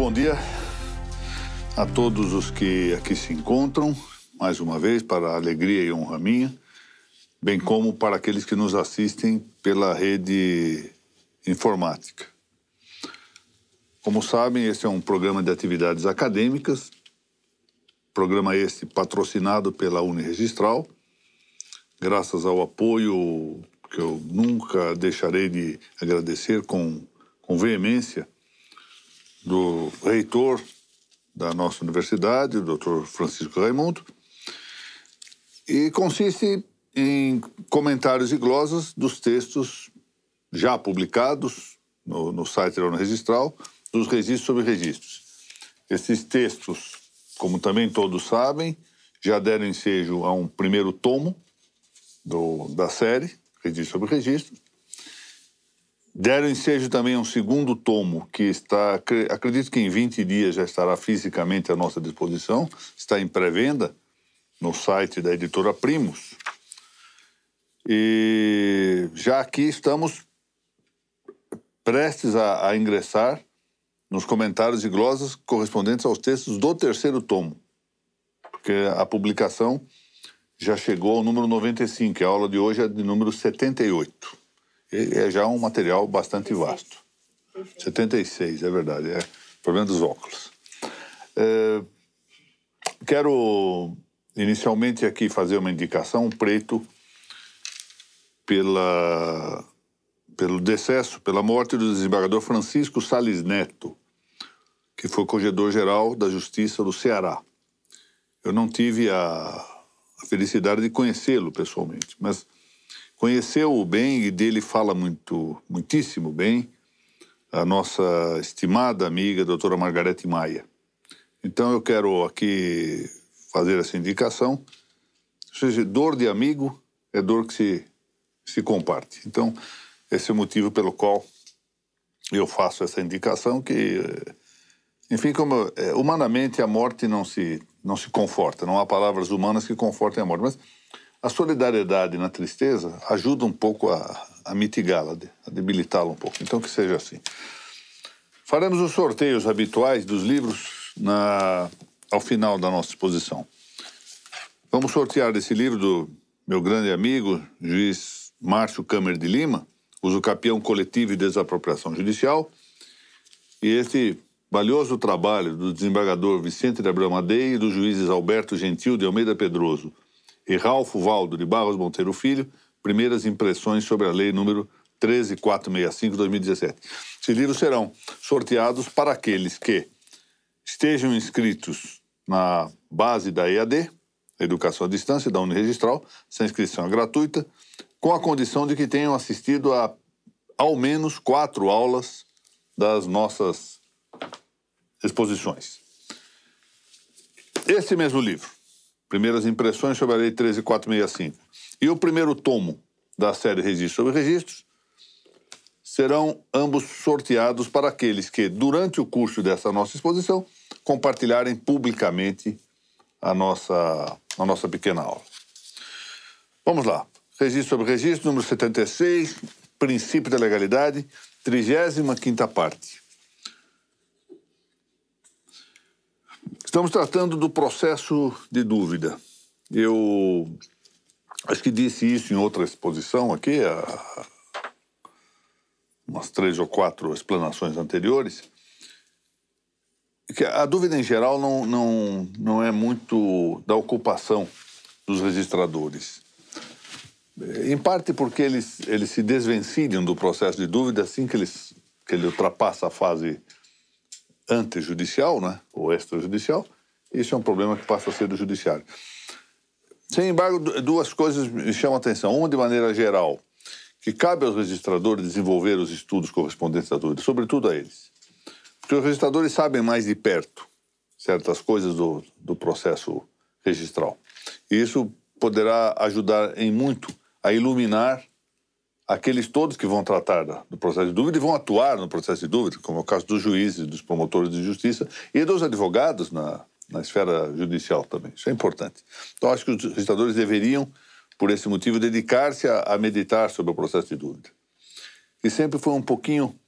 bom dia a todos os que aqui se encontram, mais uma vez, para a alegria e honra minha, bem como para aqueles que nos assistem pela rede informática. Como sabem, esse é um programa de atividades acadêmicas, programa este patrocinado pela Uniregistral, graças ao apoio que eu nunca deixarei de agradecer com veemência do reitor da nossa universidade, o Dr. Francisco Raimundo, e consiste em comentários e glosas dos textos já publicados no site da Uniregistral, dos registros sobre registros. Esses textos, como também todos sabem, já deram ensejo a um primeiro tomo da série, Registro sobre Registros. Deram ensejo também a um segundo tomo, que está, acredito que em 20 dias já estará fisicamente à nossa disposição, está em pré-venda no site da editora Primos. E já aqui estamos prestes a ingressar nos comentários e glosas correspondentes aos textos do terceiro tomo, porque a publicação já chegou ao número 95, e a aula de hoje é de número 78. É já um material bastante vasto. 76, é verdade, é problema dos óculos. Quero inicialmente aqui fazer uma indicação, preito pelo decesso, pela morte do desembargador Francisco Salles Neto, que foi corregedor-geral da Justiça do Ceará. Eu não tive a felicidade de conhecê-lo pessoalmente, mas conheceu-o bem e dele fala muitíssimo bem a nossa estimada amiga, a doutora Margarete Maia. Então eu quero aqui fazer essa indicação. Ou seja, dor de amigo é dor que se comparte. Então, esse é o motivo pelo qual eu faço essa indicação, que, enfim, como humanamente a morte não se conforta, não há palavras humanas que confortem a morte, mas a solidariedade na tristeza ajuda um pouco a mitigá-la, a debilitá-la um pouco. Então, que seja assim. Faremos os sorteios habituais dos livros ao final da nossa exposição. Vamos sortear esse livro do meu grande amigo, juiz Márcio Câmara de Lima, Usucapião Coletivo e Desapropriação Judicial, e esse valioso trabalho do desembargador Vicente de Abreu Madei e dos juízes Alberto Gentil de Almeida Pedroso e Ralfo Valdo de Barros Monteiro Filho, primeiras impressões sobre a lei número 13465/2017. Esses livros serão sorteados para aqueles que estejam inscritos na base da EAD, Educação à Distância, da Uniregistral. Essa inscrição é gratuita, com a condição de que tenham assistido a ao menos 4 aulas das nossas exposições. Esse mesmo livro, Primeiras Impressões sobre a Lei 13465, e o primeiro tomo da série Registros sobre Registros, serão ambos sorteados para aqueles que, durante o curso dessa nossa exposição, compartilharem publicamente a nossa pequena aula. Vamos lá. Registro sobre Registro, número 76, Princípio da Legalidade, 35ª parte. Estamos tratando do processo de dúvida. Eu acho que disse isso em outra exposição aqui, umas 3 ou 4 explanações anteriores, que a dúvida em geral não é muito da ocupação dos registradores. Em parte porque eles se desvencilham do processo de dúvida assim que ele ultrapassa a fase antejudicial, né, ou extrajudicial. Isso é um problema que passa a ser do judiciário. Sem embargo, 2 coisas me chamam a atenção. Uma, de maneira geral, que cabe aos registradores desenvolver os estudos correspondentes à dúvida, sobretudo a eles. Porque os registradores sabem mais de perto certas coisas do processo registral. E isso poderá ajudar em muito a iluminar aqueles todos que vão tratar do processo de dúvida e vão atuar no processo de dúvida, como é o caso dos juízes, dos promotores de justiça e dos advogados na esfera judicial também. Isso é importante. Então, acho que os registradores deveriam, por esse motivo, dedicar-se a meditar sobre o processo de dúvida. E sempre foi um pouquinho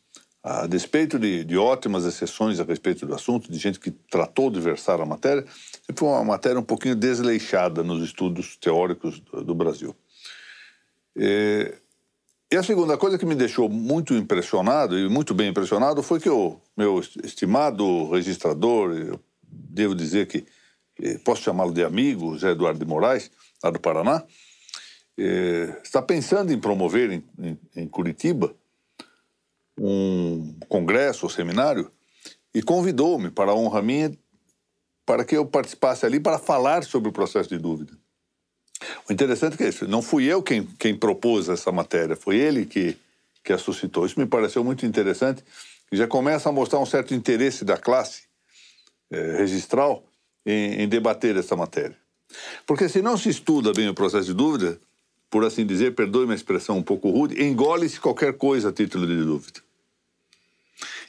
A despeito de ótimas exceções a respeito do assunto, de gente que tratou de versar a matéria, sempre foi uma matéria um pouquinho desleixada nos estudos teóricos do Brasil. E a segunda coisa que me deixou muito impressionado, e muito bem impressionado, foi que o meu estimado registrador, eu devo dizer que posso chamá-lo de amigo, José Eduardo de Moraes, lá do Paraná, está pensando em promover em Curitiba um congresso ou seminário e convidou-me, para a honra minha, para que eu participasse ali para falar sobre o processo de dúvida. O interessante é que isso, não fui eu quem propôs essa matéria, foi ele que a suscitou. Isso me pareceu muito interessante, que já começa a mostrar um certo interesse da classe registral em debater essa matéria. Porque se não se estuda bem o processo de dúvida, por assim dizer, perdoe uma expressão um pouco rude, engole-se qualquer coisa a título de dúvida.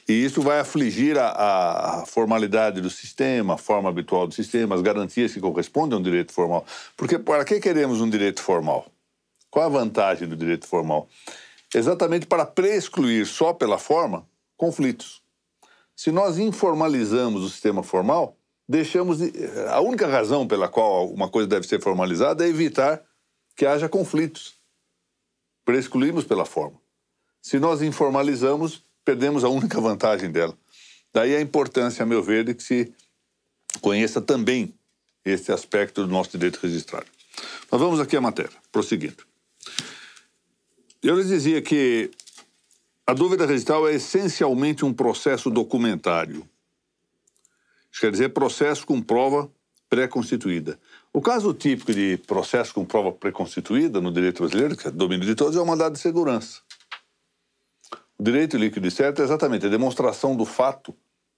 E isso vai afligir a formalidade do sistema, a forma habitual do sistema, as garantias que correspondem a um direito formal. Porque para que queremos um direito formal? Qual a vantagem do direito formal? Exatamente para pre-excluir só pela forma conflitos. Se nós informalizamos o sistema formal, deixamos a única razão pela qual uma coisa deve ser formalizada é evitar que haja conflitos. Pre-excluímos pela forma. Se nós informalizamos, perdemos a única vantagem dela. Daí a importância, a meu ver, de que se conheça também esse aspecto do nosso direito registrado. Mas vamos aqui à matéria, prosseguindo. Eu lhes dizia que a dúvida registral é essencialmente um processo documentário. Isso quer dizer processo com prova pré-constituída. O caso típico de processo com prova pré-constituída no direito brasileiro, que é domínio de todos, é o mandado de segurança. O direito líquido e certo é exatamente a demonstração do fato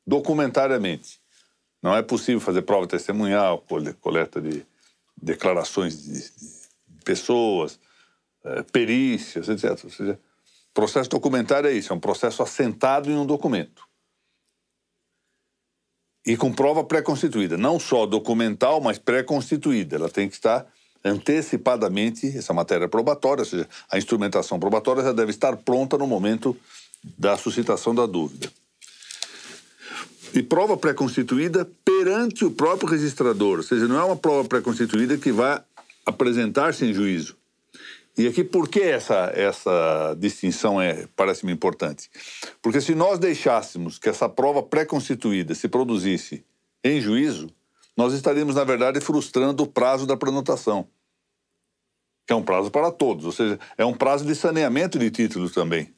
documentariamente. Não é possível fazer prova testemunhal, coleta de declarações de pessoas, perícias, etc. Ou seja, processo documentário é isso, é um processo assentado em um documento. E com prova pré-constituída, não só documental, mas pré-constituída. Ela tem que estar antecipadamente, essa matéria probatória, ou seja, a instrumentação probatória já deve estar pronta no momento da suscitação da dúvida. E prova pré-constituída perante o próprio registrador, ou seja, não é uma prova pré-constituída que vai apresentar-se em juízo. E aqui, por que essa distinção parece-me importante? Porque se nós deixássemos que essa prova pré-constituída se produzisse em juízo, nós estaríamos, na verdade, frustrando o prazo da prenotação, que é um prazo para todos, ou seja, é um prazo de saneamento de títulos também,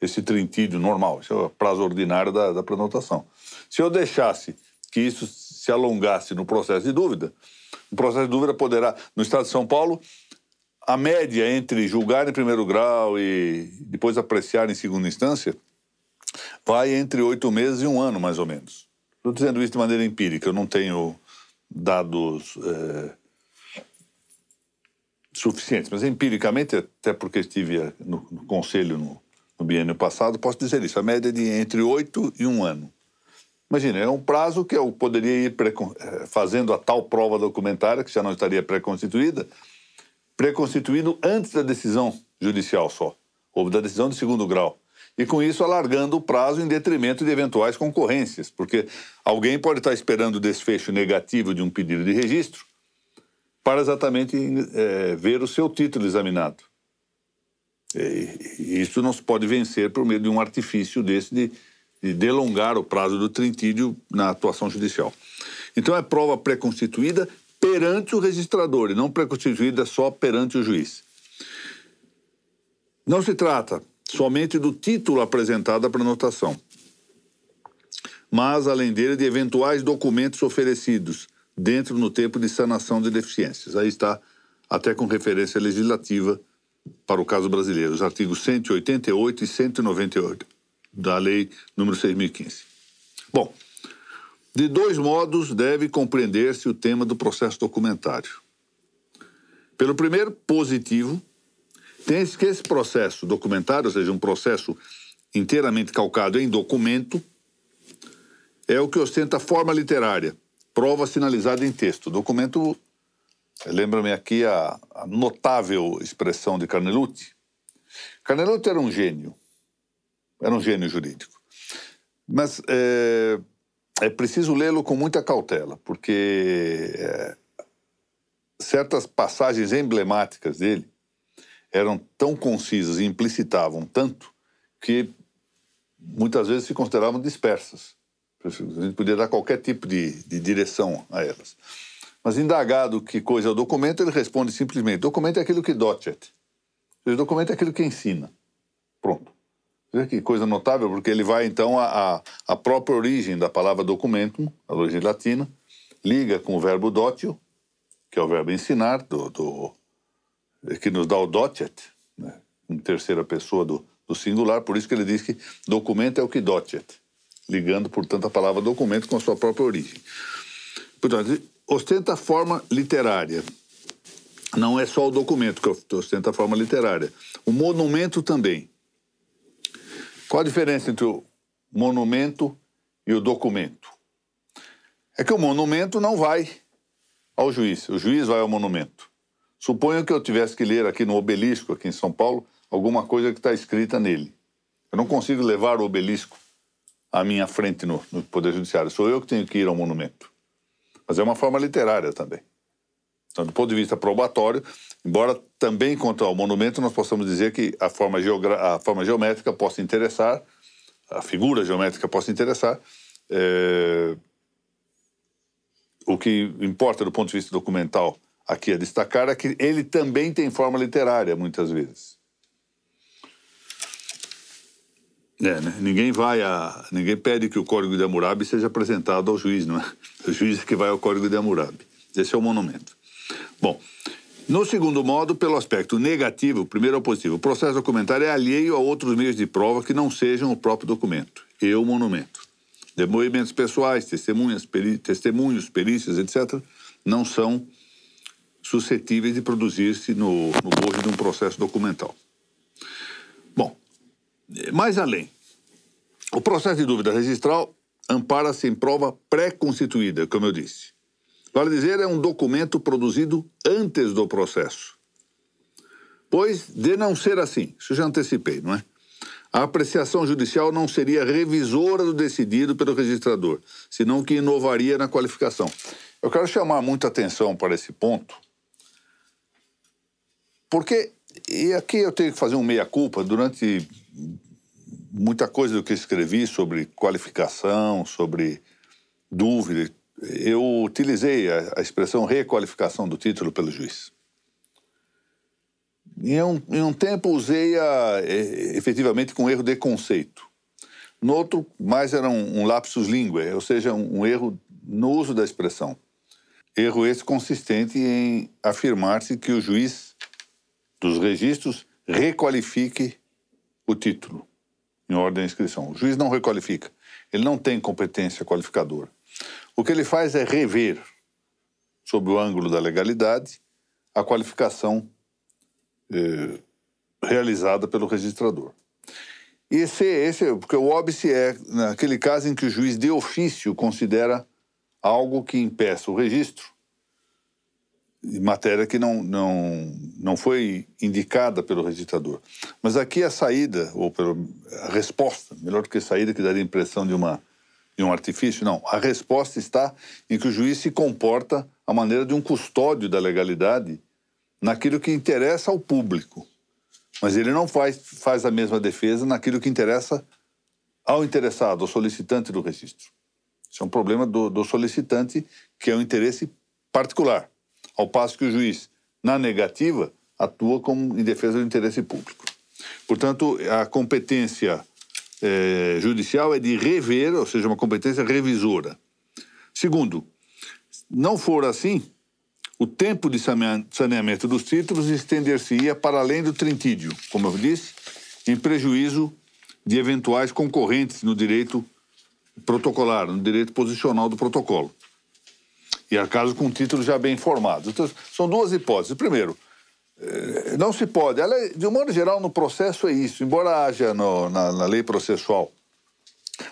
esse trintídio normal, esse é o prazo ordinário da prenotação. Se eu deixasse que isso se alongasse no processo de dúvida, o processo de dúvida poderá, no Estado de São Paulo, a média entre julgar em primeiro grau e depois apreciar em segunda instância vai entre 8 meses e 1 ano, mais ou menos. Estou dizendo isso de maneira empírica, eu não tenho dados suficientes, mas empiricamente, até porque estive no conselho no biênio passado, posso dizer isso, a média é de entre 8 e 1 ano. Imagina, é um prazo que eu poderia ir fazendo a tal prova documentária, que já não estaria pré-constituído antes da decisão judicial só, ou da decisão de segundo grau. E com isso alargando o prazo em detrimento de eventuais concorrências, porque alguém pode estar esperando o desfecho negativo de um pedido de registro para exatamente ver o seu título examinado. E isso não se pode vencer por meio de um artifício desse de delongar o prazo do trintídio na atuação judicial. Então é prova pré-constituída perante o registrador e não pré-constituída só perante o juiz. Não se trata somente do título apresentado à prenotação, mas, além dele, de eventuais documentos oferecidos dentro no tempo de sanação de deficiências. Aí está, até com referência legislativa para o caso brasileiro, os artigos 188 e 198 da Lei número 6.015. Bom, de 2 modos deve compreender-se o tema do processo documentário. Pelo primeiro, positivo, tem-se que esse processo documentário, ou seja, um processo inteiramente calcado em documento, é o que ostenta forma literária, prova sinalizada em texto. Documento, lembra-me aqui a notável expressão de Carnelutti. Carnelutti era um gênio. era um gênio jurídico. Mas é preciso lê-lo com muita cautela, porque certas passagens emblemáticas dele eram tão concisas e implicitavam tanto que muitas vezes se consideravam dispersas. A gente podia dar qualquer tipo de direção a elas. Mas indagado que coisa é o documento, ele responde simplesmente: documento é aquilo que docet. O documento é aquilo que ensina. Pronto. Veja que coisa notável, porque ele vai então à própria origem da palavra documentum, a origem latina, liga com o verbo dotio, que é o verbo ensinar, que nos dá o docet, né, em terceira pessoa do singular, por isso que ele diz que documento é o que docet, ligando, portanto, a palavra documento com a sua própria origem. Portanto, ostenta a forma literária. Não é só o documento que ostenta a forma literária. O monumento também. Qual a diferença entre o monumento e o documento? É que o monumento não vai ao juiz, o juiz vai ao monumento. Suponho que eu tivesse que ler aqui no obelisco, aqui em São Paulo, alguma coisa que está escrita nele. Eu não consigo levar o obelisco à minha frente no Poder Judiciário. Sou eu que tenho que ir ao monumento. Mas é uma forma literária também. Então, do ponto de vista probatório, embora também quanto ao monumento nós possamos dizer que a forma geométrica possa interessar, a figura geométrica possa interessar, o que importa do ponto de vista documental aqui a destacar é que ele também tem forma literária, muitas vezes. Né? Ninguém pede que o Código de Hammurabi seja apresentado ao juiz, não é? O juiz é que vai ao Código de Hammurabi. Esse é o monumento. Bom, no segundo modo, pelo aspecto negativo, o primeiro é o positivo. O processo documentário é alheio a outros meios de prova que não sejam o próprio documento e o monumento. Depoimentos pessoais, testemunhos, perícias, etc., não são suscetíveis de produzir-se no bojo de um processo documental. Bom, mais além, o processo de dúvida registral ampara-se em prova pré-constituída, como eu disse. Vale dizer, é um documento produzido antes do processo. Pois, de não ser assim, isso já antecipei, não é? A apreciação judicial não seria revisora do decidido pelo registrador, senão que inovaria na qualificação. Eu quero chamar muita atenção para esse ponto, porque, e aqui eu tenho que fazer um meia-culpa, durante muita coisa do que escrevi sobre qualificação, sobre dúvida, eu utilizei a expressão requalificação do título pelo juiz. Em um tempo usei-a efetivamente com erro de conceito. No outro, mais era um lapsus linguae, ou seja, um erro no uso da expressão. Erro esse consistente em afirmar-se que o juiz dos registros requalifique o título em ordem de inscrição. O juiz não requalifica, ele não tem competência qualificadora. O que ele faz é rever, sob o ângulo da legalidade, a qualificação realizada pelo registrador. Porque o óbice é naquele caso em que o juiz de ofício considera algo que impeça o registro, em matéria que não foi indicada pelo registrador. Mas aqui a saída, ou a resposta, melhor do que saída, que daria a impressão de um artifício, não. A resposta está em que o juiz se comporta à maneira de um custódio da legalidade naquilo que interessa ao público. Mas ele não faz a mesma defesa naquilo que interessa ao interessado, ao solicitante do registro. Isso é um problema do solicitante, que é um interesse particular, ao passo que o juiz, na negativa, atua como em defesa do interesse público. Portanto, a competência judicial é de rever, ou seja, uma competência revisora. Segundo, não for assim, o tempo de saneamento dos títulos estender-se-ia para além do trintídio, como eu disse, em prejuízo de eventuais concorrentes no direito protocolar, no direito posicional do protocolo. E há casos com títulos já bem formados. Então, são duas hipóteses. Primeiro, não se pode. De um modo geral, no processo é isso. Embora haja na lei processual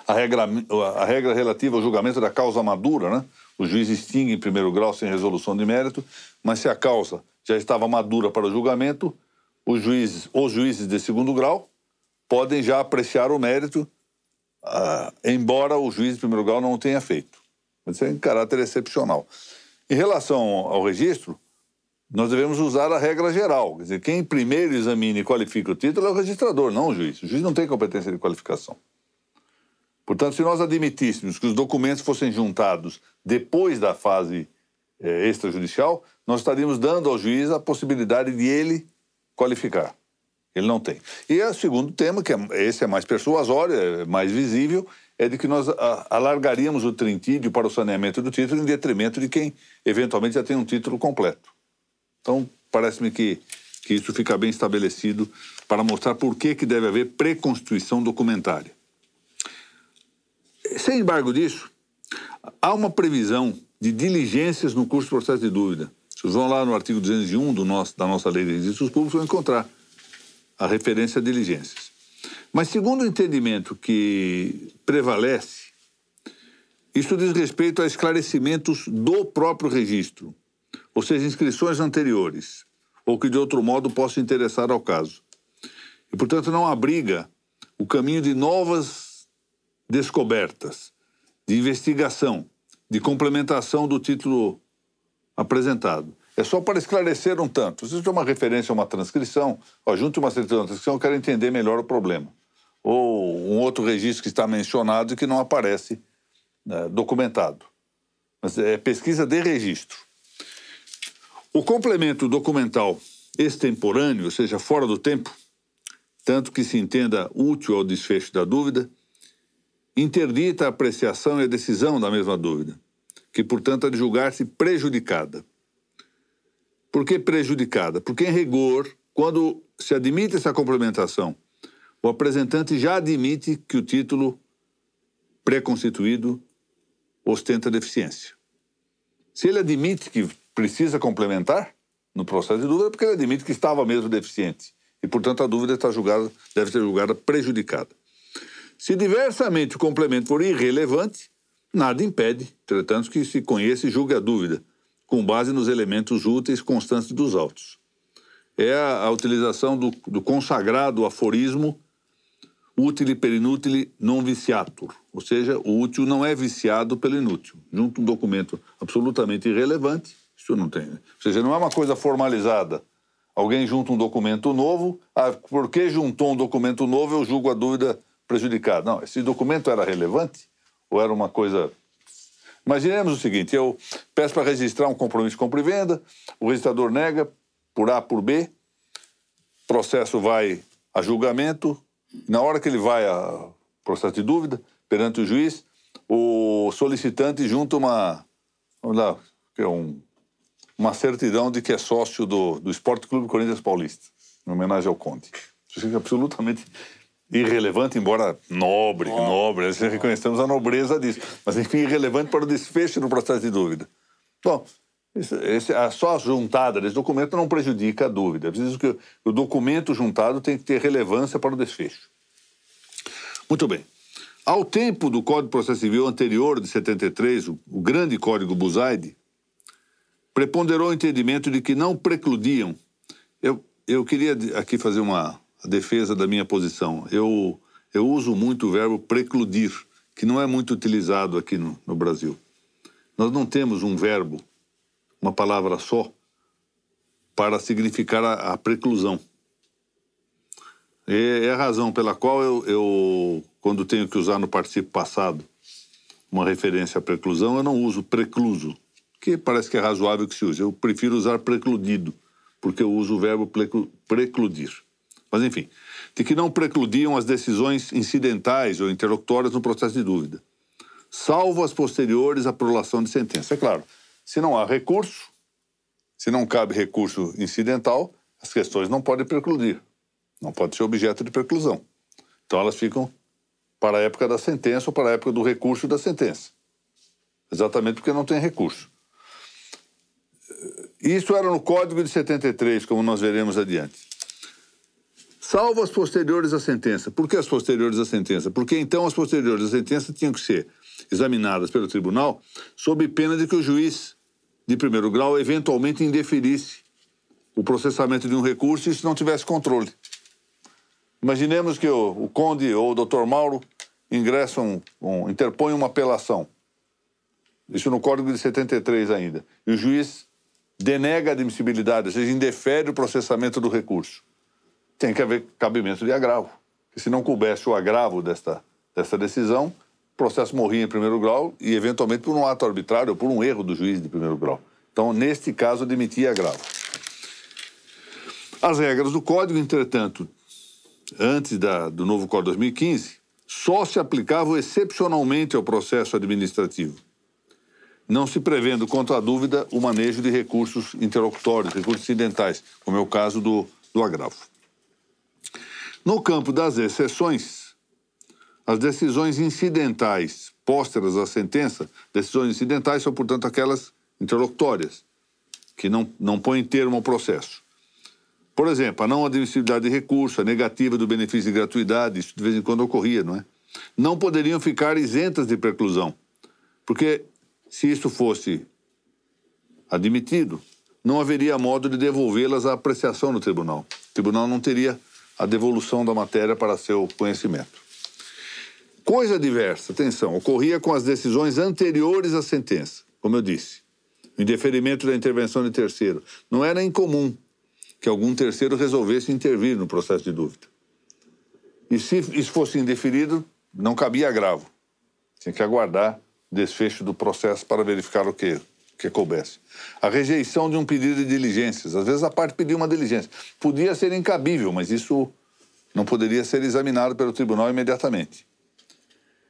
a regra relativa ao julgamento da causa madura, né? O juiz extingue em primeiro grau sem resolução de mérito, mas se a causa já estava madura para o julgamento, os juízes de segundo grau podem já apreciar o mérito, embora o juiz de primeiro grau não o tenha feito. Mas isso é em caráter excepcional. Em relação ao registro, nós devemos usar a regra geral. Quer dizer, quem primeiro examina e qualifica o título é o registrador, não o juiz. O juiz não tem competência de qualificação. Portanto, se nós admitíssemos que os documentos fossem juntados depois da fase extrajudicial, nós estaríamos dando ao juiz a possibilidade de ele qualificar. Ele não tem. E o segundo tema, esse é mais persuasório, é mais visível, é de que nós alargaríamos o trintídio para o saneamento do título em detrimento de quem eventualmente já tem um título completo. Então, parece-me que isso fica bem estabelecido para mostrar por que deve haver pré-constituição documentária. Sem embargo disso, há uma previsão de diligências no curso de processo de dúvida. Vocês vão lá no artigo 201 da nossa Lei de Registros Públicos, vão encontrar a referência a diligências. Mas, segundo o entendimento que prevalece, isso diz respeito a esclarecimentos do próprio registro, ou seja, inscrições anteriores, ou que de outro modo possam interessar ao caso. E, portanto, não abriga o caminho de novas descobertas, de investigação, de complementação do título apresentado. É só para esclarecer um tanto. Se tem uma referência a uma transcrição, junto uma certidão de transcrição, eu quero entender melhor o problema. Ou um outro registro que está mencionado e que não aparece documentado. Mas é pesquisa de registro. O complemento documental extemporâneo, ou seja, fora do tempo, tanto que se entenda útil ao desfecho da dúvida, interdita a apreciação e a decisão da mesma dúvida, que, portanto, há de julgar-se prejudicada. Por que prejudicada? Porque, em rigor, quando se admite essa complementação, o apresentante já admite que o título pré-constituído ostenta deficiência. Se ele admite que precisa complementar no processo de dúvida, é porque ele admite que estava mesmo deficiente. E, portanto, a dúvida deve ser julgada prejudicada. Se diversamente o complemento for irrelevante, nada impede, entretanto, que se conheça e julgue a dúvida, com base nos elementos úteis constantes dos autos. É a utilização do consagrado aforismo utile per inutile non viciatur, ou seja, o útil não é viciado pelo inútil. Junto um documento absolutamente irrelevante, isso não tem. Ou seja, não é uma coisa formalizada. Alguém junta um documento novo, porque juntou um documento novo, eu julgo a dúvida prejudicada. Não, esse documento era relevante ou era uma coisa... Imaginemos o seguinte, eu peço para registrar um compromisso de compra e venda, o registrador nega por A, por B, o processo vai a julgamento, na hora que ele vai a processo de dúvida, perante o juiz, o solicitante junta uma certidão de que é sócio do Esporte Clube Corinthians Paulista, em homenagem ao Conde. Isso é absolutamente irrelevante, embora nobre, nós reconhecemos a nobreza disso, mas enfim, irrelevante para o desfecho do processo de dúvida. Bom, só a juntada desse documento não prejudica a dúvida. É preciso que o documento juntado tem que ter relevância para o desfecho. Muito bem. Ao tempo do Código de Processo Civil anterior, de 73, o grande Código Buzaide, preponderou o entendimento de que não precludiam. Eu queria aqui fazer uma defesa da minha posição. Eu uso muito o verbo precludir, que não é muito utilizado aqui no Brasil. Nós não temos um verbo, uma palavra só, para significar a preclusão. É a razão pela qual eu, quando tenho que usar no participio passado uma referência à preclusão, eu não uso precluso, que parece que é razoável que se use. Eu prefiro usar precludido, porque eu uso o verbo precludir. Mas, enfim, de que não precludiam as decisões incidentais ou interlocutórias no processo de dúvida, salvo as posteriores à prolação de sentença. É claro, se não há recurso, se não cabe recurso incidental, as questões não podem precludir, não pode ser objeto de preclusão. Então elas ficam para a época da sentença ou para a época do recurso da sentença. Exatamente porque não tem recurso. Isso era no Código de 73, como nós veremos adiante. Salvo as posteriores à sentença. Por que as posteriores à sentença? Porque então as posteriores à sentença tinham que ser examinadas pelo tribunal sob pena de que o juiz de primeiro grau eventualmente indeferisse o processamento de um recurso e isso não tivesse controle. Imaginemos que o Conde ou o Dr. Mauro interpõem uma apelação. Isso no Código de 73 ainda. E o juiz denega a admissibilidade, ou seja, indefere o processamento do recurso. Tem que haver cabimento de agravo. Porque se não coubesse o agravo desta decisão, o processo morria em primeiro grau e, eventualmente, por um ato arbitrário ou por um erro do juiz de primeiro grau. Então, neste caso, admitia agravo. As regras do Código, entretanto, antes do novo Código de 2015, só se aplicavam excepcionalmente ao processo administrativo, não se prevendo, contra a dúvida, o manejo de recursos interlocutórios, recursos incidentais, como é o caso do agravo. No campo das exceções, as decisões incidentais pósteras à sentença, decisões incidentais são, portanto, aquelas interlocutórias, que não põem termo ao processo. Por exemplo, a não admissibilidade de recurso, a negativa do benefício de gratuidade, isso de vez em quando ocorria, não é? Não poderiam ficar isentas de preclusão, porque se isso fosse admitido, não haveria modo de devolvê-las à apreciação do tribunal. O tribunal não teria a devolução da matéria para seu conhecimento. Coisa diversa, atenção, ocorria com as decisões anteriores à sentença, como eu disse. O indeferimento da intervenção de terceiro. Não era incomum que algum terceiro resolvesse intervir no processo de dúvida. E se isso fosse indeferido, não cabia agravo. Tinha que aguardar o desfecho do processo para verificar o que coubesse. A rejeição de um pedido de diligências. Às vezes a parte pediu uma diligência. Podia ser incabível, mas isso não poderia ser examinado pelo tribunal imediatamente.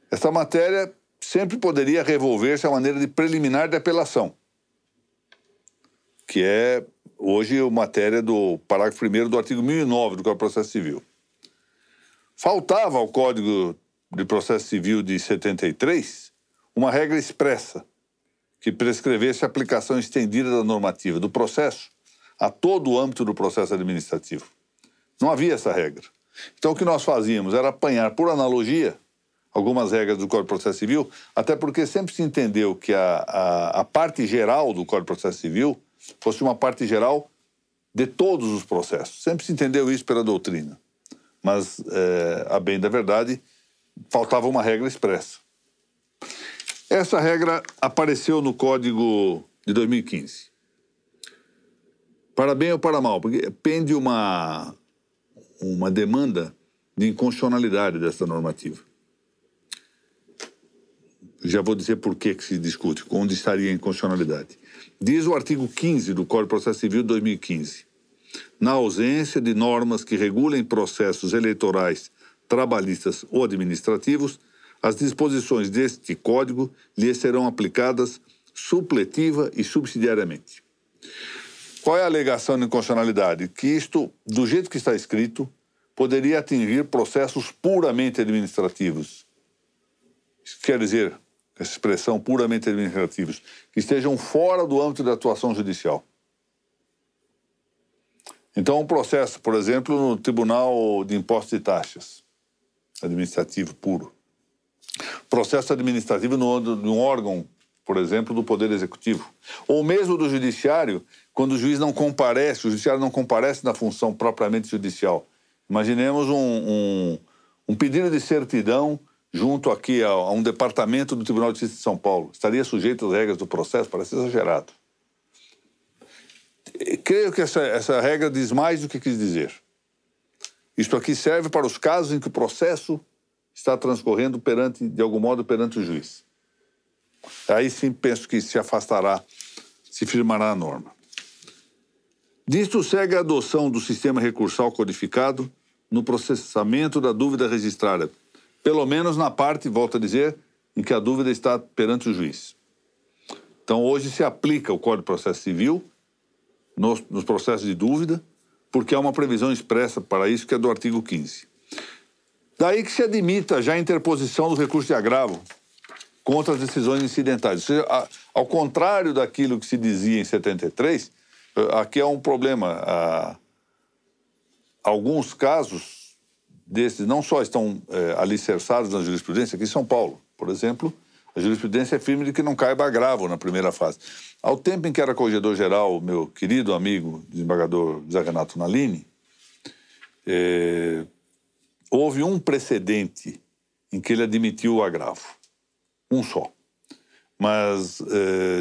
Esta matéria sempre poderia revolver-se à maneira de preliminar de apelação, que é hoje matéria do parágrafo 1º do artigo 1009 do Código de Processo Civil. Faltava ao Código de Processo Civil de 73 uma regra expressa que prescrevesse a aplicação estendida da normativa do processo a todo o âmbito do processo administrativo. Não havia essa regra. Então o que nós fazíamos era apanhar por analogia algumas regras do Código de Processo Civil, até porque sempre se entendeu que a parte geral do Código de Processo Civil fosse uma parte geral de todos os processos. Sempre se entendeu isso pela doutrina. Mas, a bem da verdade, faltava uma regra expressa. Essa regra apareceu no Código de 2015. Para bem ou para mal, porque pende uma demanda de inconstitucionalidade dessa normativa. Já vou dizer por que se discute, onde estaria a inconstitucionalidade. Diz o artigo 15 do Código de Processo Civil de 2015. Na ausência de normas que regulem processos eleitorais, trabalhistas ou administrativos, as disposições deste Código lhes serão aplicadas supletiva e subsidiariamente. Qual é a alegação de inconstitucionalidade? Que isto, do jeito que está escrito, poderia atingir processos puramente administrativos. Isso quer dizer, essa expressão puramente administrativos, que estejam fora do âmbito da atuação judicial. Então, um processo, por exemplo, no Tribunal de Impostos e Taxas, administrativo puro. Processo administrativo no um órgão, por exemplo, do Poder Executivo. Ou mesmo do Judiciário, quando o juiz não comparece, o Judiciário não comparece na função propriamente judicial. Imaginemos um pedido de certidão junto aqui a um departamento do Tribunal de Justiça de São Paulo. Estaria sujeito às regras do processo? Parece exagerado. Creio que essa regra diz mais do que quis dizer. Isto aqui serve para os casos em que o processo está transcorrendo de algum modo, perante o juiz. Aí sim penso que se afastará, se firmará a norma. Disto segue a adoção do sistema recursal codificado no processamento da dúvida registrada, pelo menos na parte, volto a dizer, em que a dúvida está perante o juiz. Então, hoje se aplica o Código de Processo Civil nos processos de dúvida, porque há uma previsão expressa para isso, que é do artigo 15. Daí que se admita já a interposição do recurso de agravo contra as decisões incidentais. Ou seja, ao contrário daquilo que se dizia em 73, aqui há um problema. Alguns casos desses não só estão alicerçados na jurisprudência, aqui em São Paulo, por exemplo, a jurisprudência é firme de que não caiba agravo na primeira fase. Ao tempo em que era corregedor-geral, meu querido amigo, desembargador José Renato Nalini, houve um precedente em que ele admitiu o agravo. Um só. Mas,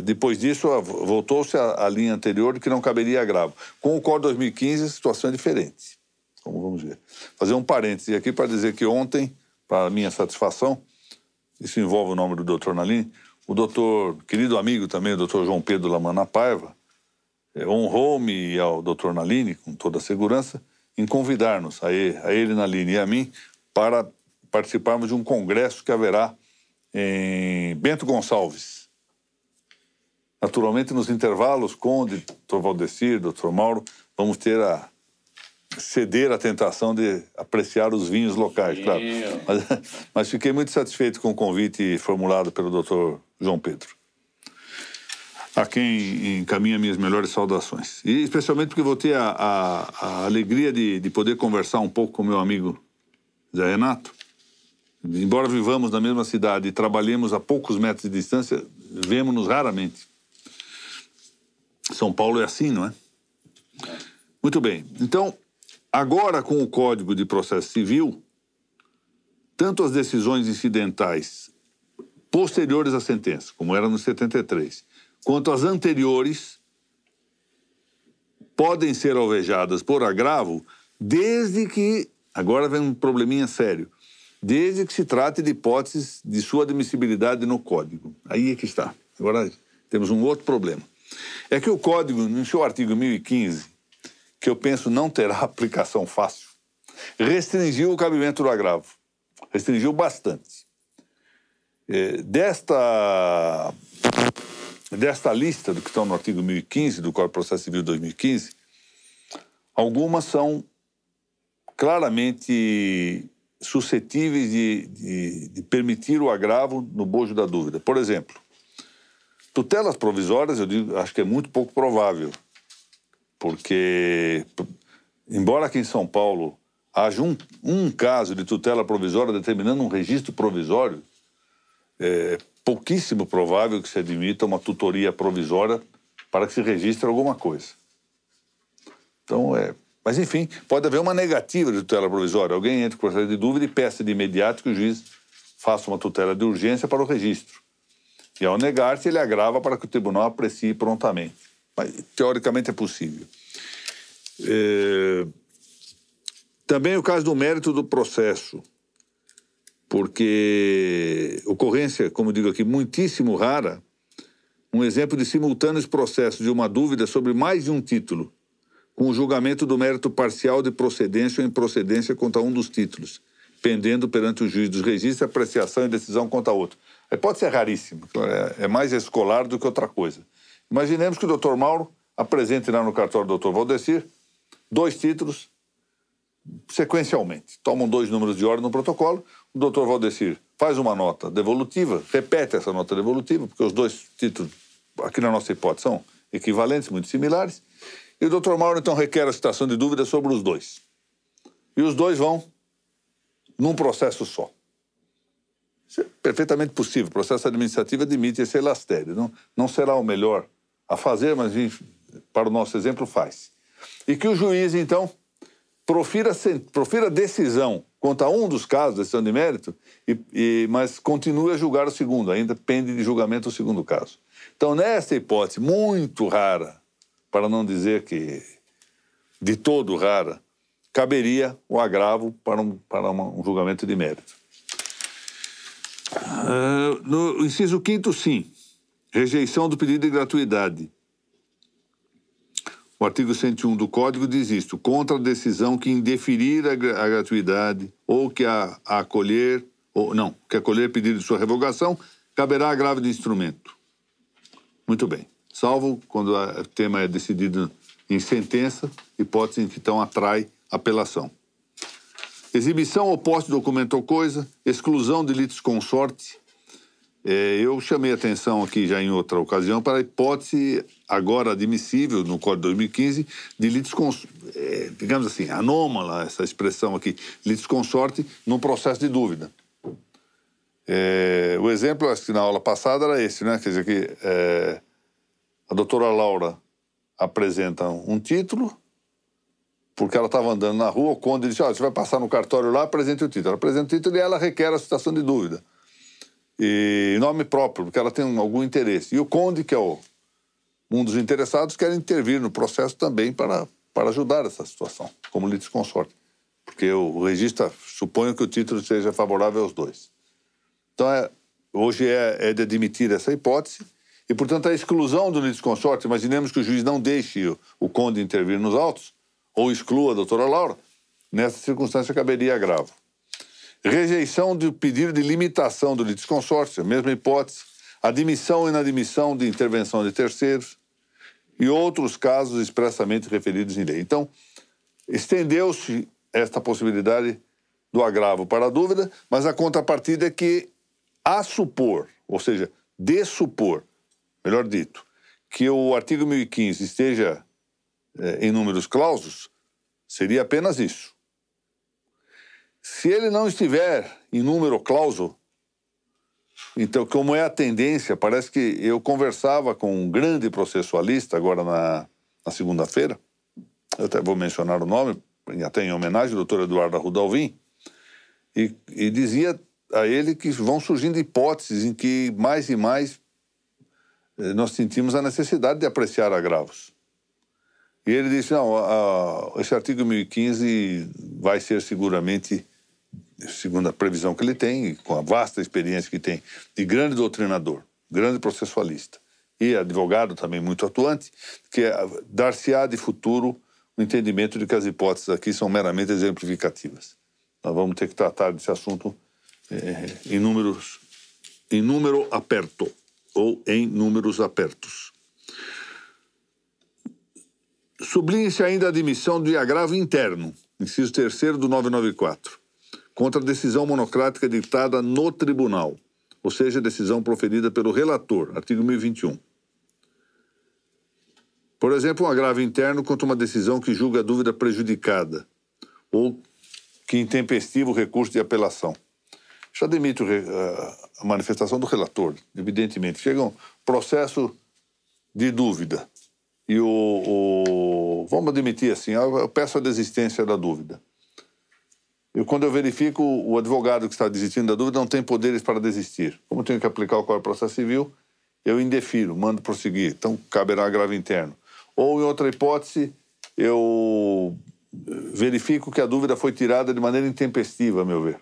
depois disso, voltou-se à linha anterior de que não caberia agravo. Com o Código 2015, a situação é diferente. Como vamos ver. Fazer um parêntese aqui para dizer que ontem, para minha satisfação, isso envolve o nome do doutor Nalini, o doutor, querido amigo também, o doutor João Pedro Lamana Paiva, honrou-me e ao doutor Nalini, com toda a segurança, em convidar-nos, a ele, Nalini e a mim, para participarmos de um congresso que haverá em Bento Gonçalves. Naturalmente, nos intervalos, Conde, doutor Valdecir, doutor Mauro, vamos ter a ceder à tentação de apreciar os vinhos locais, claro. Mas fiquei muito satisfeito com o convite formulado pelo doutor João Pedro, a quem encaminho minhas melhores saudações. E especialmente porque vou ter a alegria de poder conversar um pouco com meu amigo Zé Renato. Embora vivamos na mesma cidade e trabalhemos a poucos metros de distância, vemos-nos raramente. São Paulo é assim, não é? Muito bem. Então, agora com o Código de Processo Civil, tanto as decisões incidentais posteriores à sentença, como era no 73, quanto as anteriores, podem ser alvejadas por agravo, desde que, agora vem um probleminha sério, desde que se trate de hipóteses de sua admissibilidade no Código. Aí é que está. Agora temos um outro problema. É que o Código, no seu artigo 1015, que eu penso não terá aplicação fácil, restringiu o cabimento do agravo. Restringiu bastante. Desta lista do que estão no artigo 1015 do Código de Processo Civil 2015, algumas são claramente suscetíveis de permitir o agravo no bojo da dúvida. Por exemplo, tutelas provisórias, eu digo, acho que é muito pouco provável, porque, embora aqui em São Paulo haja um caso de tutela provisória determinando um registro provisório, é pouquíssimo provável que se admita uma tutoria provisória para que se registre alguma coisa. Então, mas, enfim, pode haver uma negativa de tutela provisória. Alguém entra com processo de dúvida e peça de imediato que o juiz faça uma tutela de urgência para o registro. E, ao negar-se, ele agrava para que o tribunal aprecie prontamente. Mas, teoricamente, é possível. Também o caso do mérito do processo, porque ocorrência, como digo aqui, muitíssimo rara, um exemplo de simultâneos processos de uma dúvida sobre mais de um título, com o julgamento do mérito parcial de procedência ou improcedência contra um dos títulos, pendendo perante o juiz dos registros apreciação e decisão contra outro. Pode ser raríssimo, é mais escolar do que outra coisa. Imaginemos que o doutor Mauro apresente lá no cartório do doutor Valdecir 2 títulos sequencialmente. Tomam 2 números de ordem no protocolo, o doutor Valdecir faz uma nota devolutiva, repete essa nota devolutiva, porque os 2 títulos, aqui na nossa hipótese, são equivalentes, muito similares, e o doutor Mauro, então, requer a citação de dúvida sobre os 2. E os 2 vão num processo só. Isso é perfeitamente possível. O processo administrativo admite esse elastério. Não será o melhor a fazer, mas, para o nosso exemplo, faz. E que o juiz, então, profira decisão contra um dos casos, decisão de mérito, mas continue a julgar o segundo, ainda pende de julgamento o segundo caso. Então, nessa hipótese muito rara, para não dizer que de todo rara, caberia o agravo para um julgamento de mérito. No inciso 5º, sim. Rejeição do pedido de gratuidade. O artigo 101 do Código diz isto: contra a decisão que indeferir a gratuidade ou que acolher pedido de sua revogação, caberá agravo de instrumento. Muito bem. Salvo quando o tema é decidido em sentença, hipótese em que então atrai apelação. Exibição ou posse de documento ou coisa, exclusão de litisconsorte. Eu chamei a atenção aqui já em outra ocasião para a hipótese agora admissível no Código de 2015 de litisconsorte, digamos assim, anômala essa expressão aqui, litisconsorte num processo de dúvida. O exemplo, acho que na aula passada era esse, né? Quer dizer que a doutora Laura apresenta um título porque ela estava andando na rua, o cônde disse, olha, você vai passar no cartório lá, apresente o título. Ela apresenta o título e ela requer a citação de dúvida. E em nome próprio, porque ela tem algum interesse. E o cônde, que é um dos interessados, quer intervir no processo também para ajudar essa situação, como litisconsorte. Porque o registro supõe que o título seja favorável aos dois. Então, hoje é de admitir essa hipótese, e, portanto, a exclusão do litisconsorte, imaginemos que o juiz não deixe o cônde intervir nos autos, ou exclua a doutora Laura, nessa circunstância caberia agravo. Rejeição do pedido de limitação do litisconsórcio, a mesma hipótese, admissão e inadmissão de intervenção de terceiros e outros casos expressamente referidos em lei. Então, estendeu-se esta possibilidade do agravo para a dúvida, mas a contrapartida é que, a supor, ou seja, de supor, melhor dito, que o artigo 1015 esteja em números clausos, seria apenas isso. Se ele não estiver em número clauso, então, como é a tendência, parece que eu conversava com um grande processualista agora na segunda-feira, eu até vou mencionar o nome, até em homenagem ao doutor Eduardo Arruda Alvim, e dizia a ele que vão surgindo hipóteses em que mais e mais nós sentimos a necessidade de apreciar agravos. E ele disse, não, esse artigo 1015 vai ser seguramente, segundo a previsão que ele tem, com a vasta experiência que tem, de grande doutrinador, grande processualista, e advogado também muito atuante, que dar-se-á de futuro o entendimento de que as hipóteses aqui são meramente exemplificativas. Nós vamos ter que tratar desse assunto em número aperto, ou em números apertos. Sublinhe-se ainda a admissão de agravo interno, inciso 3º do 994, contra a decisão monocrática ditada no tribunal, ou seja, decisão proferida pelo relator, artigo 1021. Por exemplo, um agravo interno contra uma decisão que julga a dúvida prejudicada, ou que intempestiva o recurso de apelação. Já admito a manifestação do relator, evidentemente. Chega um processo de dúvida e vamos admitir assim, eu peço a desistência da dúvida. Quando eu verifico, o advogado que está desistindo da dúvida não tem poderes para desistir. Como eu tenho que aplicar o Código de Processo Civil, eu indefiro, mando prosseguir. Então, caberá agravo interno. Ou, em outra hipótese, eu verifico que a dúvida foi tirada de maneira intempestiva, a meu ver.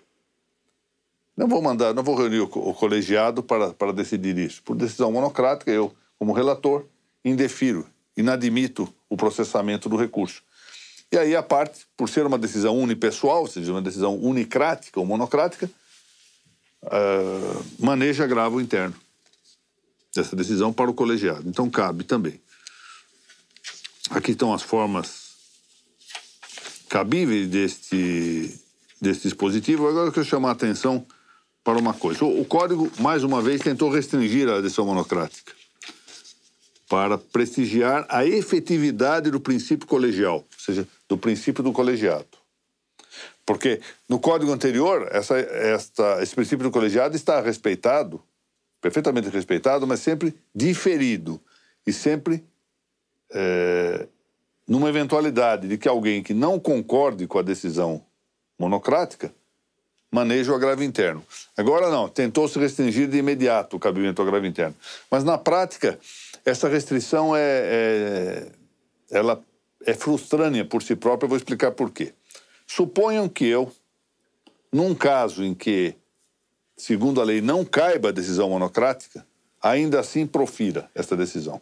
Não vou reunir o colegiado para decidir isso. Por decisão monocrática, eu, como relator, indefiro, inadmito o processamento do recurso. E aí a parte, por ser uma decisão unipessoal, ou seja, uma decisão unicrática ou monocrática, maneja agravo interno dessa decisão para o colegiado. Então cabe também. Aqui estão as formas cabíveis deste dispositivo. Agora eu quero chamar a atenção para uma coisa. O Código, mais uma vez, tentou restringir a decisão monocrática para prestigiar a efetividade do princípio colegial, ou seja, do princípio do colegiado. Porque no Código anterior, esse princípio do colegiado está respeitado, perfeitamente respeitado, mas sempre diferido e sempre numa eventualidade de que alguém que não concorde com a decisão monocrática maneje o agravo interno. Agora não, tentou-se restringir de imediato o cabimento do agravo interno. Mas na prática, essa restrição ela é frustrânea por si própria, eu vou explicar por quê. Suponham que eu, num caso em que, segundo a lei, não caiba a decisão monocrática, ainda assim profira esta decisão.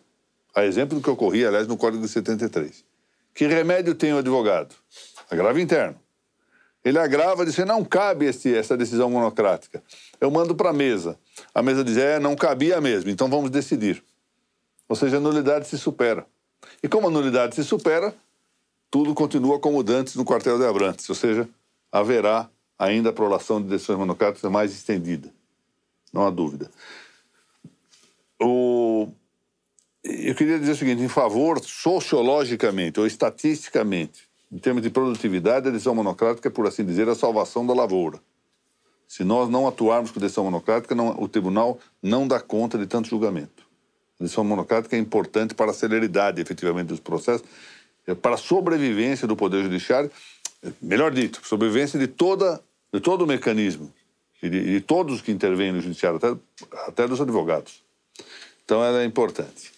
A exemplo do que ocorria, aliás, no Código de 73. Que remédio tem o advogado? Agravo interno. Ele agrava dizendo, não cabe essa decisão monocrática. Eu mando para a mesa. A mesa diz, não cabia mesmo, então vamos decidir. Ou seja, a nulidade se supera. E como a nulidade se supera, tudo continua como dantes no quartel de Abrantes. Ou seja, haverá ainda a prolação de decisões monocráticas mais estendida. Não há dúvida. Eu queria dizer o seguinte, em favor, sociologicamente ou estatisticamente, em termos de produtividade, a decisão monocrática é, por assim dizer, a salvação da lavoura. Se nós não atuarmos com decisão monocrática, o tribunal não dá conta de tanto julgamento. A decisão monocrática é importante para a celeridade, efetivamente, dos processos para a sobrevivência do Poder Judiciário, melhor dito, sobrevivência de todo o mecanismo, e de todos que intervêm no Judiciário, até dos advogados. Então, ela é importante.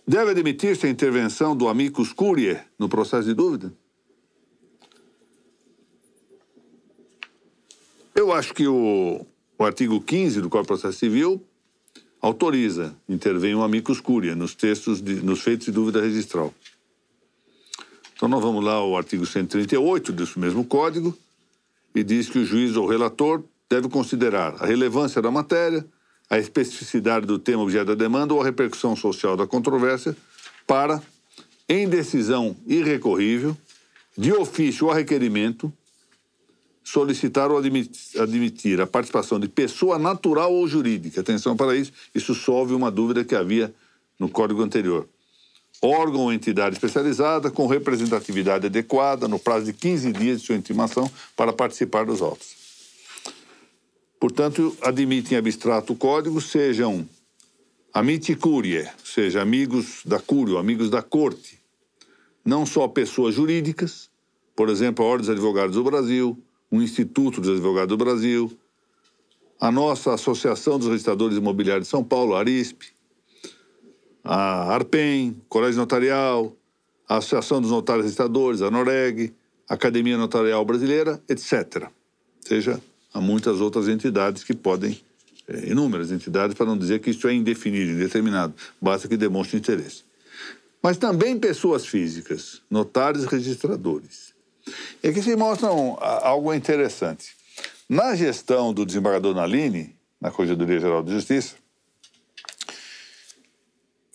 Deve admitir-se a intervenção do amicus curiae no processo de dúvida? Eu acho que o artigo 15 do Código de Processo Civil autoriza, intervém o amicus curiae nos feitos de dúvida registral. Então, nós vamos lá ao artigo 138 desse mesmo Código e diz que o juiz ou relator deve considerar a relevância da matéria, a especificidade do tema objeto da demanda ou a repercussão social da controvérsia para, em decisão irrecorrível, de ofício ou a requerimento, solicitar ou admitir a participação de pessoa natural ou jurídica. Atenção para isso, isso solve uma dúvida que havia no Código anterior. Órgão ou entidade especializada com representatividade adequada no prazo de 15 dias de sua intimação para participar dos autos. Portanto, admite em abstrato o Código, sejam amici curiae, seja amigos da cúria, amigos da corte, não só pessoas jurídicas, por exemplo, a Ordem dos Advogados do Brasil, o Instituto dos Advogados do Brasil, a nossa Associação dos Registradores Imobiliários de São Paulo, a ARISP, a ARPEM, Colégio Notarial, a Associação dos Notários Registradores, a NOREG, a Academia Notarial Brasileira, etc. Ou seja, há muitas outras entidades que podem, inúmeras entidades, para não dizer que isso é indefinido, indeterminado, basta que demonstre interesse. Mas também pessoas físicas, notários e registradores. E aqui se mostra algo interessante. Na gestão do desembargador Nalini, na Corregedoria Geral de Justiça,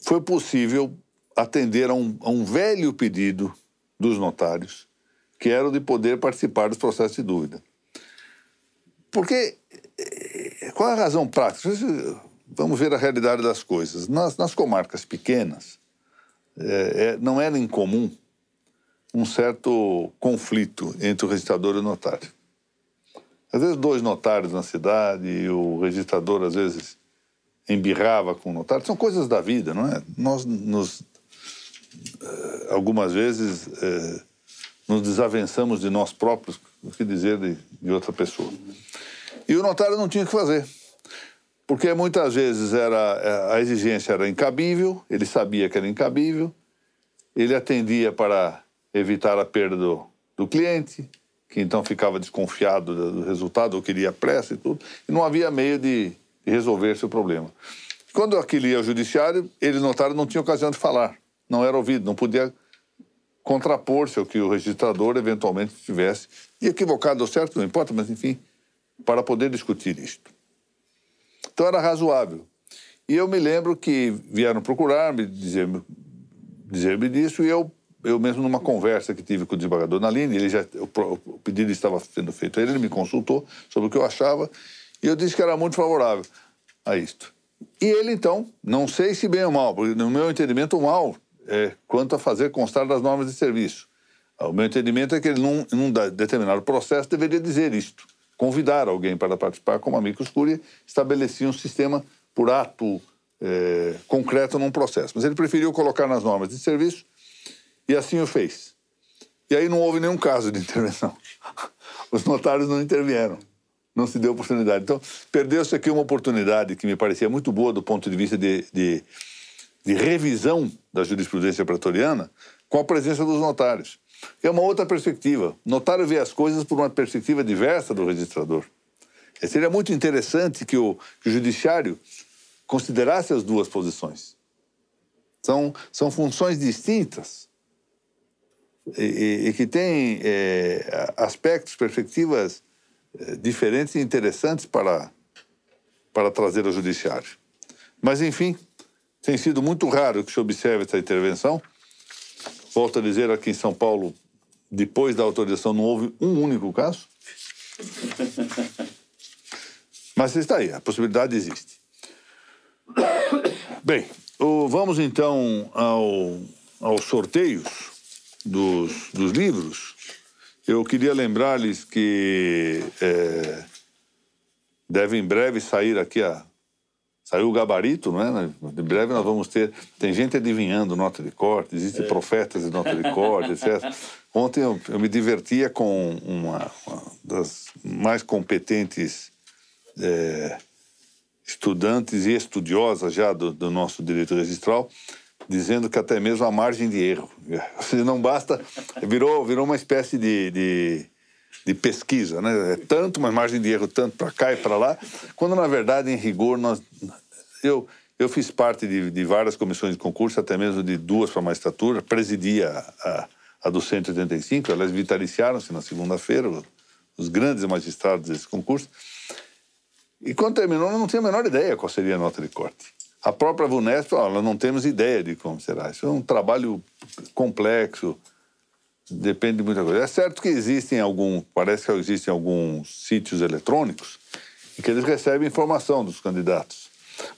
foi possível atender a um velho pedido dos notários, que era o de poder participar dos processos de dúvida. Porque, qual é a razão prática? Vamos ver a realidade das coisas. Nas comarcas pequenas, não era incomum um certo conflito entre o registrador e o notário. Às vezes, 2 notários na cidade e o registrador, às vezes, embirrava com o notário. São coisas da vida, não é? Nós, algumas vezes, nos desavençamos de nós próprios, o que dizer de outra pessoa. E o notário não tinha o que fazer, porque muitas vezes a exigência era incabível, ele sabia que era incabível, ele atendia para evitar a perda do cliente, que então ficava desconfiado do resultado, ou queria pressa e tudo, e não havia meio de resolver esse problema. Quando aquilo ia ao judiciário, ele, notário, não tinha ocasião de falar, não era ouvido, não podia contrapor-se ao que o registrador eventualmente tivesse, e equivocado ou certo, não importa, mas enfim, para poder discutir isto. Então era razoável. E eu me lembro que vieram procurar-me, dizer-me disso, e eu mesmo numa conversa que tive com o desembargador Nalini, o pedido estava sendo feito a ele, me consultou sobre o que eu achava, e eu disse que era muito favorável a isto. E ele, então, não sei se bem ou mal, porque no meu entendimento o mal é quanto a fazer constar das normas de serviço. O meu entendimento é que ele, num determinado processo, deveria dizer isto, convidar alguém para participar como amicus curiae, estabelecia um sistema por ato concreto num processo. Mas ele preferiu colocar nas normas de serviço e assim o fez. E aí não houve nenhum caso de intervenção. Os notários não intervieram. Não se deu oportunidade. Então, perdeu-se aqui uma oportunidade que me parecia muito boa do ponto de vista de revisão da jurisprudência pretoriana com a presença dos notários. É uma outra perspectiva. O notário vê as coisas por uma perspectiva diversa do registrador. Seria muito interessante que o judiciário considerasse as duas posições. São funções distintas e que têm aspectos, perspectivas diferentes e interessantes para trazer ao judiciário. Mas, enfim, tem sido muito raro que se observe essa intervenção. Volto a dizer, aqui em São Paulo, depois da autorização, não houve um único caso. Mas está aí, a possibilidade existe. Bem, vamos então aos sorteios dos livros. Eu queria lembrar-lhes que deve em breve sair aqui Saiu o gabarito, não é? De breve nós vamos ter... Tem gente adivinhando nota de corte, existem profetas de nota de corte, etc. Ontem eu me divertia com uma das mais competentes estudantes e estudiosas já do nosso direito registral, dizendo que até mesmo a margem de erro. Se não basta... Virou uma espécie de pesquisa, né? É tanto, mas margem de erro tanto para cá e para lá, quando na verdade, em rigor, eu fiz parte de várias comissões de concurso, até mesmo de 2 para magistratura, presidia a do 185, elas vitaliciaram-se na segunda-feira, os grandes magistrados desse concurso, e quando terminou, eu não tinha a menor ideia qual seria a nota de corte. A própria VUNESP falou, nós não temos ideia de como será. Isso é um trabalho complexo, depende de muita coisa. É certo que parece que existem alguns sítios eletrônicos em que eles recebem informação dos candidatos.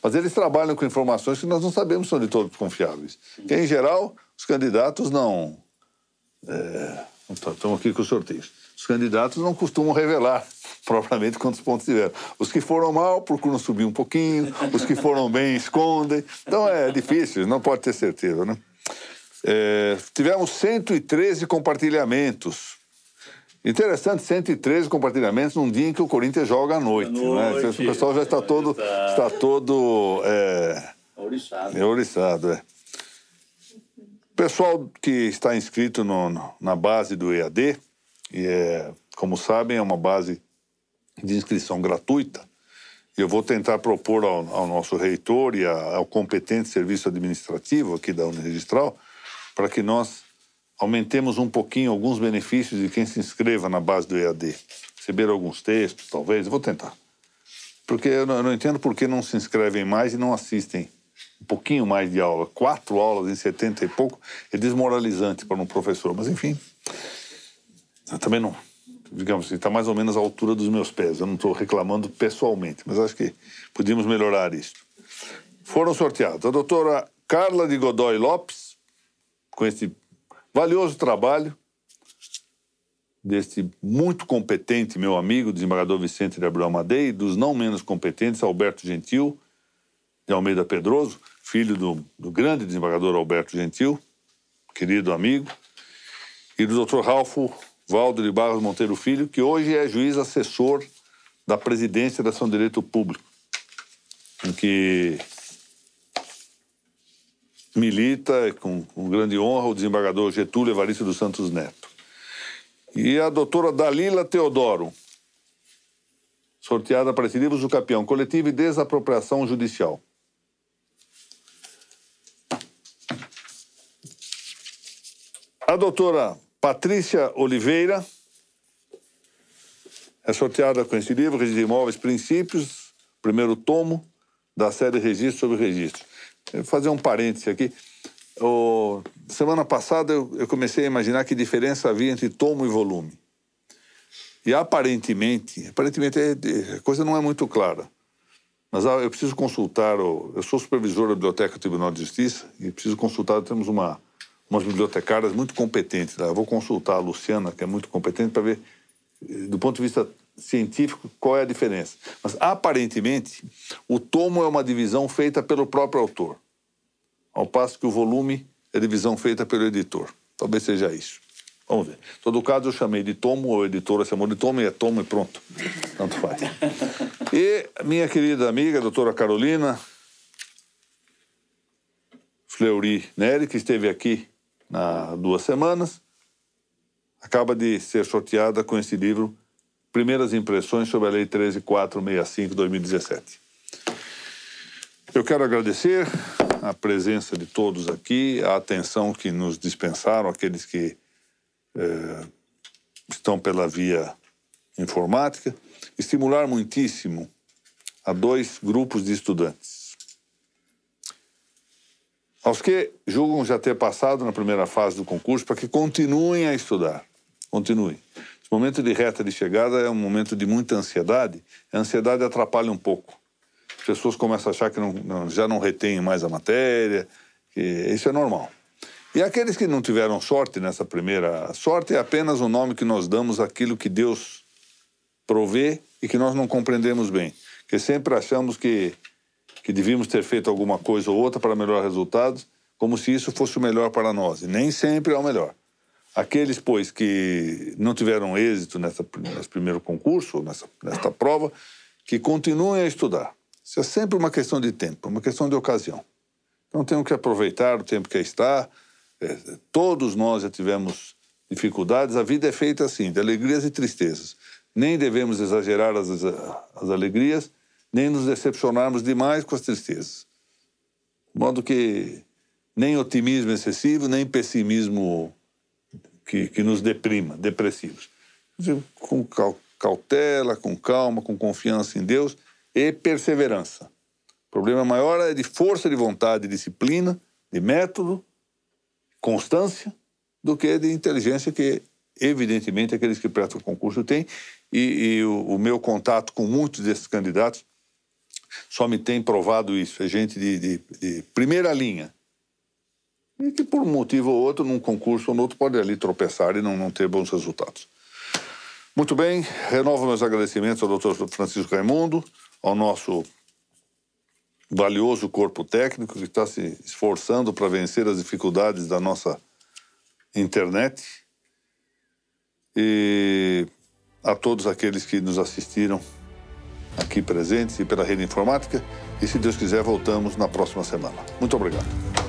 Mas eles trabalham com informações que nós não sabemos se são de todos confiáveis. Porque, em geral, os candidatos não... Estamos aqui com os sorteios. Os candidatos não costumam revelar propriamente quantos pontos tiveram. Os que foram mal procuram subir um pouquinho, os que foram bem escondem. Então é difícil, não pode ter certeza, né? Tivemos 113 compartilhamentos. Interessante, 113 compartilhamentos num dia em que o Corinthians joga à noite. Né? O pessoal já está todo ouriçado. O pessoal que está inscrito na base do EAD, como sabem, é uma base de inscrição gratuita. E eu vou tentar propor ao nosso reitor e ao competente serviço administrativo aqui da Uniregistral para que nós aumentemos um pouquinho alguns benefícios de quem se inscreva na base do EAD. Receber alguns textos, talvez, eu vou tentar. Porque eu não entendo por que não se inscrevem mais e não assistem um pouquinho mais de aula. 4 aulas em 70 e pouco é desmoralizante para um professor. Mas, enfim, eu também não... Digamos assim, está mais ou menos à altura dos meus pés. Eu não estou reclamando pessoalmente, mas acho que podíamos melhorar isso. Foram sorteados a doutora Carla de Godoy Lopes, com esse valioso trabalho desse muito competente meu amigo, desembargador Vicente de Abreu Amadei, e dos não menos competentes, Alberto Gentil, de Almeida Pedroso, filho do grande desembargador Alberto Gentil, querido amigo, e do doutor Ralfo Valdo de Barros Monteiro Filho, que hoje é juiz assessor da presidência da Ação de Direito Público, em que milita com grande honra o desembargador Getúlio Evaristo dos Santos Neto. E a doutora Dalila Teodoro, sorteada para esse livro, Jucapião, Coletivo e Desapropriação Judicial. A doutora Patrícia Oliveira é sorteada com esse livro, Registro de Imóveis, Princípios, primeiro tomo da série Registro sobre Registro. Eu vou fazer um parêntese aqui. Semana passada eu comecei a imaginar que diferença havia entre tomo e volume. E aparentemente a coisa não é muito clara. Mas eu preciso consultar, eu sou supervisor da Biblioteca do Tribunal de Justiça e preciso consultar, temos umas bibliotecárias muito competentes. Eu vou consultar a Luciana, que é muito competente, para ver, do ponto de vista científico, qual é a diferença. Mas, aparentemente, o tomo é uma divisão feita pelo próprio autor, ao passo que o volume é divisão feita pelo editor. Talvez seja isso. Vamos ver. Em todo caso, eu chamei de tomo, a editora chamou de tomo, e é tomo e pronto. Tanto faz. E minha querida amiga, a doutora Carolina Fleury Neri, que esteve aqui há 2 semanas, acaba de ser sorteada com esse livro, Primeiras Impressões sobre a Lei 13.465 de 2017. Eu quero agradecer a presença de todos aqui, a atenção que nos dispensaram, aqueles que estão pela via informática, estimular muitíssimo a 2 grupos de estudantes. Aos que julgam já ter passado na primeira fase do concurso, para que continuem a estudar. Continuem. Esse momento de reta de chegada é um momento de muita ansiedade. A ansiedade atrapalha um pouco. As pessoas começam a achar que já não retêm mais a matéria. Que isso é normal. E aqueles que não tiveram sorte nessa primeira... Sorte é apenas o nome que nós damos àquilo que Deus provê e que nós não compreendemos bem. Porque sempre achamos que que devíamos ter feito alguma coisa ou outra para melhorar resultados, como se isso fosse o melhor para nós. E nem sempre é o melhor. Aqueles, pois, que não tiveram êxito nesse primeiro concurso, nesta prova, que continuem a estudar. Isso é sempre uma questão de tempo, uma questão de ocasião. Então temos que aproveitar o tempo que está. Todos nós já tivemos dificuldades. A vida é feita assim, de alegrias e tristezas. Nem devemos exagerar as alegrias, nem nos decepcionarmos demais com as tristezas. De modo que nem otimismo excessivo, nem pessimismo que nos deprima, depressivos. Com cautela, com calma, com confiança em Deus e perseverança. O problema maior é de força de vontade, disciplina, de método, constância, do que de inteligência, que evidentemente aqueles que prestam o concurso têm. E o meu contato com muitos desses candidatos só me tem provado isso. É gente de primeira linha. E que por um motivo ou outro, num concurso ou no outro, pode ali tropeçar e não ter bons resultados. Muito bem, renovo meus agradecimentos ao Dr. Francisco Raimundo, ao nosso valioso corpo técnico que está se esforçando para vencer as dificuldades da nossa internet, e a todos aqueles que nos assistiram aqui presentes e pela rede informática, e se Deus quiser voltamos na próxima semana. Muito obrigado.